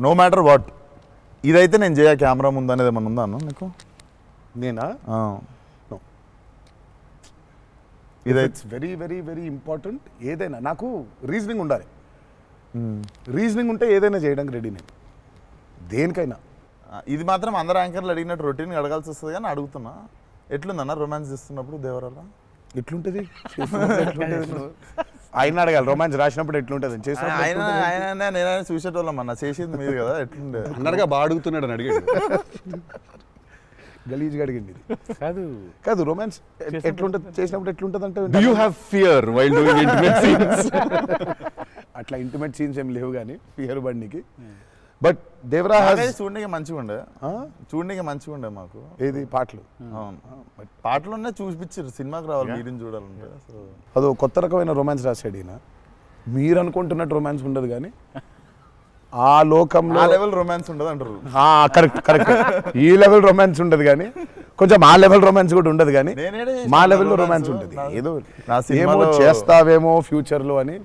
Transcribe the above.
No matter what ఇదైతే నేను చేయ కెమెరా ముందు అనేది ఏమన్నా ఉందా అన్న నీకు? నేనా? It's very very very important. ఏదైనా నాకు రీజనింగ్ ఉండాలి. రీజనింగ్ ఉంటే ఏదైనా చేయడానికి రెడీ నేను, దేనికైనా. ఇది మాత్రం అందరు యాంకర్లు అడిగినట్టు రొటీన్గా అడగాల్సి వస్తుంది కానీ అడుగుతున్నా, ఎట్లుందన్న రొమాన్స్ చేస్తున్నప్పుడు దేవరాల? ఎట్లుంటుంది ఆయన అడగాలి. రొమాన్స్ రాసినప్పుడు ఎట్లుంటుంది, నేనైనా చూసేటోళ్ళం అన్న, చేసింది మీరు కదా, ఎట్లుండే అన్నట్టుగా బాగా అడుగుతున్నాడు అని అడిగాడు. గలీజ్గా అడిగింది కాదు కాదు. రొమాన్స్ ఎట్లుంటుంది చేసినప్పుడు ఎట్లుంటుంది అంటే, Do you have fear while doing intimate scenes? అట్లా ఇంటిమేట్ సీన్స్ ఏం లేవు కానీ ఫియర్ బండికి. బట్ దేవరా చూడడానికి మంచిగా ఉండే, చూడడానికి మంచిగా ఉండే మాకు. ఏది పాటలు? అవును, పాటలున్నా చూపించారు, సినిమాకి రావాలి మీడియం చూడాలంటే. సో అదో కొత్త రకమైన రొమాన్స్ రాశాడు ఈయన. మీరు అనుకుంటున్నట్టు రొమాన్స్ ఉండదు కానీ ఆ లోకంలో ఆ లెవెల్ రొమాన్స్ ఉండదు అంటారు. Correct correct. ఈ లెవెల్ రొమాన్స్ ఉండదు కానీ కొంచెం ఆ లెవెల్ రొమాన్స్ కూడా ఉండదు కానీ మా లెవెల్లో రొమాన్స్ ఉంటుంది. ఏదో ఏమో చేస్తావేమో ఫ్యూచర్లో అని